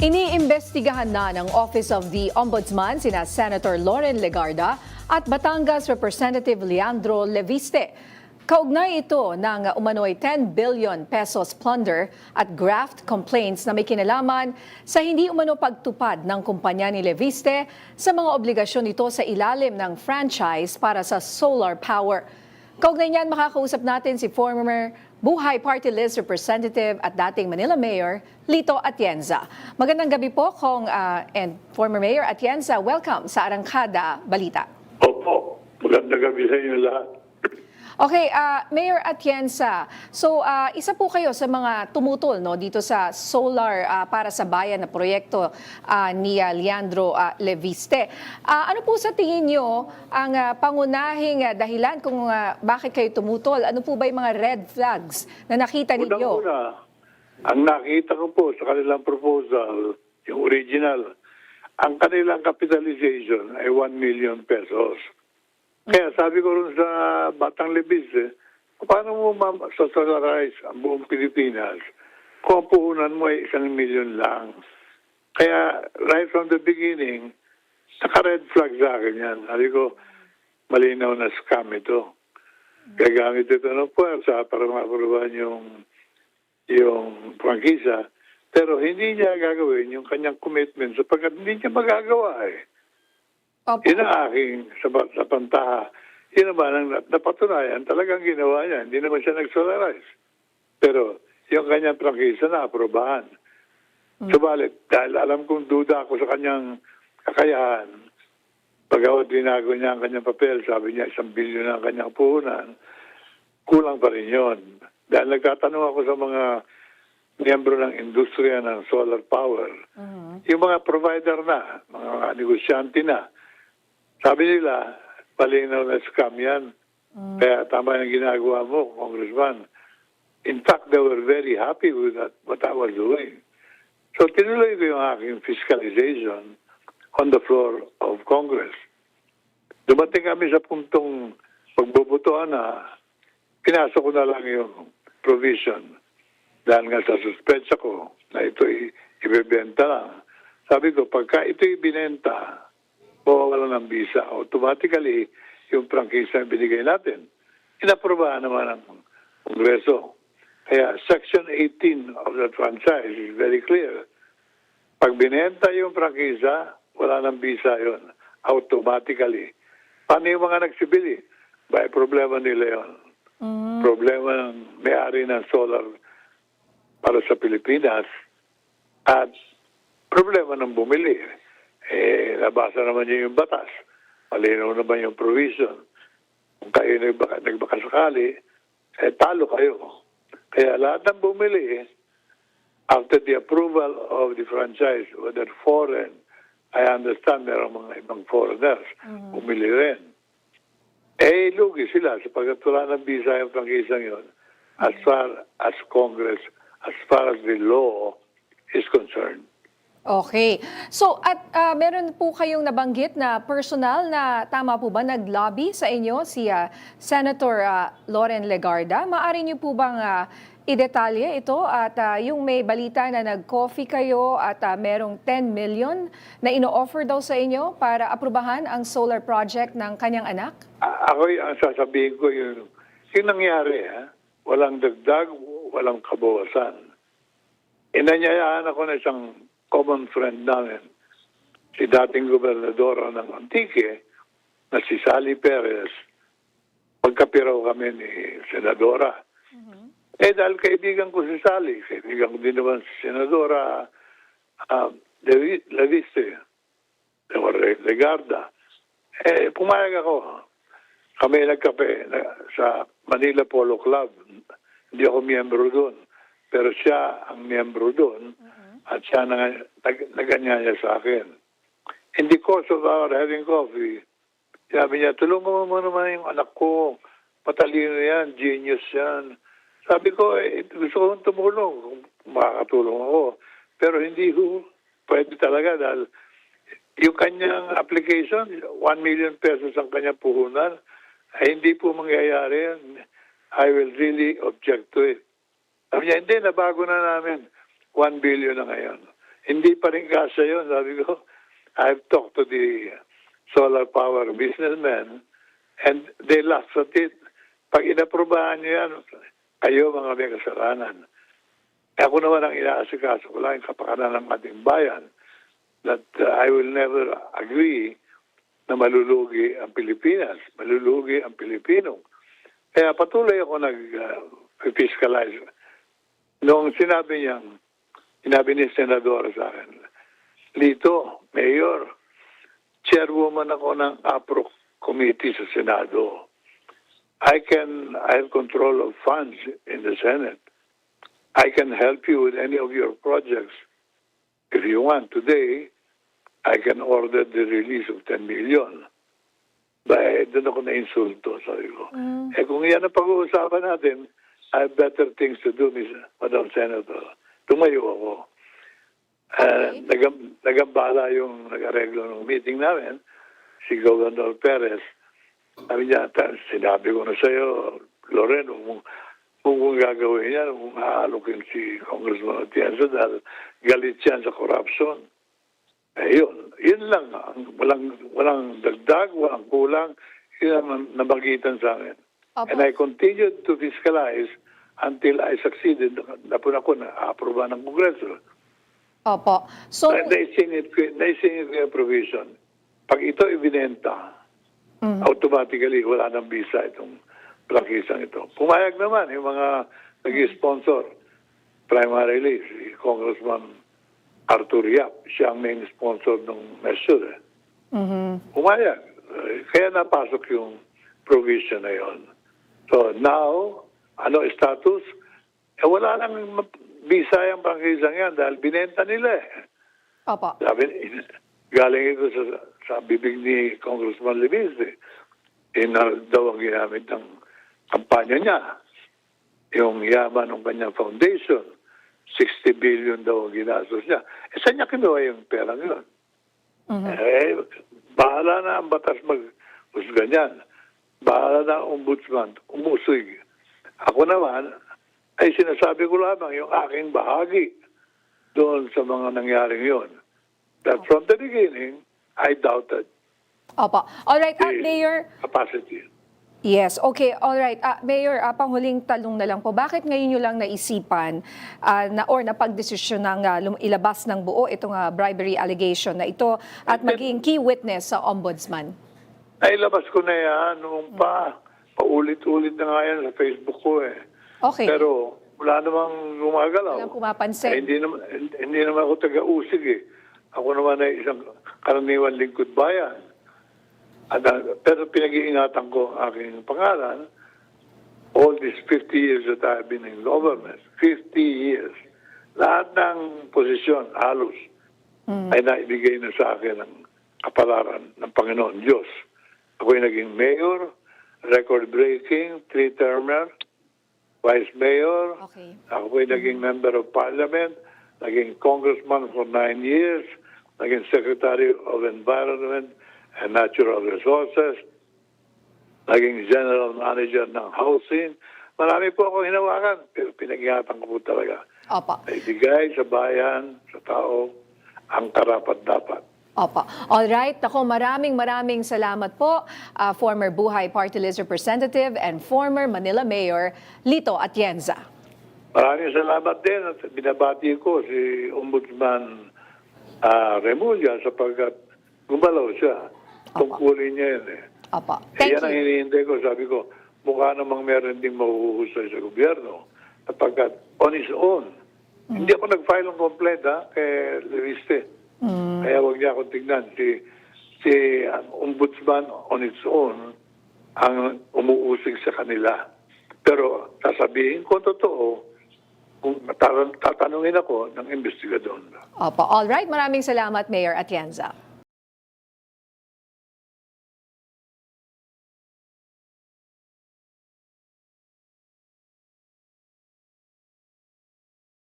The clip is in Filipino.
Iniimbestigahan na ng Office of the Ombudsman sina Senator Loren Legarda at Batangas Representative Leandro Leviste. Kaugnay ito ng umano'y 10 billion pesos plunder at graft complaints na may kinalaman sa hindi umano pagtupad ng kumpanya ni Leviste sa mga obligasyon nito sa ilalim ng franchise para sa solar power. Kaugnay niyan, makakausap natin si former Buhay Party List Representative at dating Manila Mayor, Lito Atienza. Magandang gabi po, and former Mayor Atienza. Welcome sa Arangkada Balita. Opo, magandang gabi sa inyo lahat. Okay, Mayor Atienza, so isa po kayo sa mga tumutol dito sa solar para sa bayan na proyekto ni Leandro Leviste. Ano po sa tingin nyo ang pangunahing dahilan kung bakit kayo tumutol? Ano po ba yung mga red flags na nakita ninyo? Unang-una, ang nakita ko po sa kanilang proposal, yung original, ang kanilang capitalization ay 1 million pesos. Kaya sabi ko rin sa Batang Leviste, paano mo ma-solarize ang buong Pilipinas kung ang puhunan mo ay 1 million lang? Kaya right from the beginning, naka-red flag sa akin yan. Sabi ko, malinaw na scam ito. Gagamit ito ng puwersa para maaprubahan yung prangkisa. Pero hindi niya gagawin yung kanyang commitment sapagkat hindi niya magagawa eh. Opo. Yun ang aking sa pantaha. Yun naman ang napatunayan, talagang ginawa niya. Hindi naman siya nag-solarize. Pero yung kanyang prangkisa na aprobahan. Subalit, dahil alam kong duda ako sa kanyang kakayahan, pagkawat binago niya ang kanyang papel, sabi niya 1 bilyon ang kanyang puhunan, kulang pa rin yun. Dahil nagtatanong ako sa mga miyembro ng industriya ng solar power, yung mga provider na, mga negosyante na, sabi nila, palinaw na scam yan. Kaya tama yung ginagawa mo, Congressman. In fact, they were very happy with that, what I was doing. So tinuloy ko yung aking fiscalization on the floor of Congress. Dumating kami sa puntong pagbobotohan na pinasok ko na lang yung provision dahil nga sa suspensa ko na ito ibebenta lang. Sabi ko, pagka ito ibinenta, mawawala ng visa. Automatically, yung prangkisa binigay natin, inaprobahan naman ng Kongreso. Kaya Section 18 of the franchise is very clear. Pag binenta yung prangkisa, wala ng visa yon automatically. Paano yung mga nagsibili? By problema nila yon. Problema ng may-ari ng solar para sa Pilipinas at problema ng bumili. Nabasa naman niyo yung batas. Malinaw naman yung provision. Kung kayo nagbakasakali, talo kayo. Kaya lahat ng bumili, after the approval of the franchise, whether foreign, I understand meron mga ibang foreigners, bumili rin. Lugi sila sapagkat wala ng visa yung prangkisang yun as far as Congress, as far as the law is concerned. Okay. So, at meron po kayong nabanggit na personal na tama po ba nag-lobby sa inyo si Senator Loren Legarda? Maaari niyo po bang i-detalye ito at yung may balita na nag-coffee kayo at merong 10 million na ino-offer daw sa inyo para aprubahan ang solar project ng kanyang anak? Ako ang sasabihin ko yung nangyari, walang dagdag, walang kabawasan. Inanyayaan ako na isang common friend namin, si dating gobernadora ng Antique, na si Sally Perez, magkapiraw kami ni Senadora. Dahil kaibigan ko si Sally, kaibigan ko din naman si Senadora Leviste, Legarda. Pumayag ako. Kami nagkape sa Manila Polo Club. Hindi ako miyembro doon. Pero siya ang miyembro doon. At siya naganyaya sa akin. In the course of our having coffee, sabi niya, tulungan mo naman yung anak ko. Matalino yan, genius yan. Sabi ko, gusto kong tumulong kung makakatulong ako. Pero hindi ko pwede talaga dahil yung kanyang application, 1 million pesos ang kanyang puhunan, ay hindi po mangyayari yan. I will really object to it. Sabi niya, hindi, nabago na namin. 1 billion na ngayon. hindi pa rin kasya yun. Sabi ko, I've talked to the solar power businessmen and they laughed at it. Pag inaprobahan nyo yan, kayo mga may kasalanan. Ako naman ang inaasikaso ko lang yung kapakanan ng ating bayan that I will never agree na malulugi ang Pilipinas, malulugi ang Pilipino. Kaya patuloy ako nag-fiscalize. Noong sinabi ni Senador sa akin, Lito, Mayor, chairwoman ako ng APRO committee sa Senado. I have control of funds in the Senate. I can help you with any of your projects. If you want, today, I can order the release of 10 million. Doon ako na-insulto, sabi ko. Kung yan ang pag-uusapan natin, I have better things to do, Madam Senator. Tumayo ako. Nagambala yung nag-areglo ng meeting namin, si Governor Perez. Sabi niya, sinabi ko na sa'yo, Loren, kung gagawin yan, kung aalokin si Congressman Atienza dahil galit yan sa corruption. Yun lang. Walang dagdag, walang kulang. Yun ang nabagitan sa amin. Opo. And I continued to fiscalize until I succeeded. Napun ako na aproba ng Kongreso. Opo. So, Naisingit ko yung provision. Pag ito ibinenta, automatically wala nang visa itong prangkisang ito. Pumayag naman yung mga nag-sponsor. Primarily, si Congressman Arthur Yap. Siya ang main sponsor ng measure. Pumayag. Kaya napasok yung provision na yon. So now, ano status? Wala nang visa yung prangkisang yan dahil binenta nila eh. opo. Sabi, galing ito sa bibig ni Congressman Levisте. Daw ang ginamit ng kampanya niya. Yung yaman ng kanyang foundation, 60 billion daw ang ginastos niya. Saan niya kinuha yung pera yun? Bahala na ang batas mag-husga niyan. Bahala na ang ombudsman, umusig. Ako naman, ay sinasabi ko lamang yung aking bahagi doon sa mga nangyaring yun. That from the beginning, I doubted Opo. All right, the Mayor. capacity. Yes, okay. All right. Mayor, panghuling talong na lang po. Bakit ngayon nyo lang naisipan or napagdesisyon ng ilabas ng buo itong bribery allegation na ito at maging key witness sa ombudsman? Ay, labas ko na yan noong paulit-ulit na nga yan sa Facebook ko eh. Okay. Pero wala namang gumagalaw. Walang pumapansin. Hindi naman ako taga-usig eh. Ako naman ay isang karaniwan lingkod bayan. Pero pinag-iingatan ko ang aking pangalan all these 50 years that I've been in government. 50 years. Lahat ng posisyon, halos, ay naibigay na sa akin ng kapalaran ng Panginoon Diyos. Ako'y naging mayor, record-breaking, 3-termer, vice mayor. Okay. Ako'y naging member of parliament, naging congressman for 9 years, naging secretary of environment and natural resources, naging general manager ng housing. Marami po akong hinawakan, pero pinag-ingatan ko po talaga. Opo. Ibigay sa bayan, sa tao, ang karapat-dapat. Opo. All right. Ako, maraming salamat po, former Buhay Party List Representative and former Manila Mayor Lito Atienza. Maraming salamat din at binabati ko si Ombudsman Remulla sapagkat gumalaw siya. Tungkulin niya yan eh. Opo. Thank Yan ang you. hinihintay ko. Sabi ko, mukha namang meron ding mahuhusay sa gobyerno. Sapagkat on his own, hindi ako nag-file ng complaint kay Leviste. Kaya huwag niya akong tignan. Si Ombudsman on its own ang umuusig sa kanila. Pero sasabihin ko totoo, kung tatanungin ako ng investigador. Opo. All right. Maraming salamat, Mayor Atienza.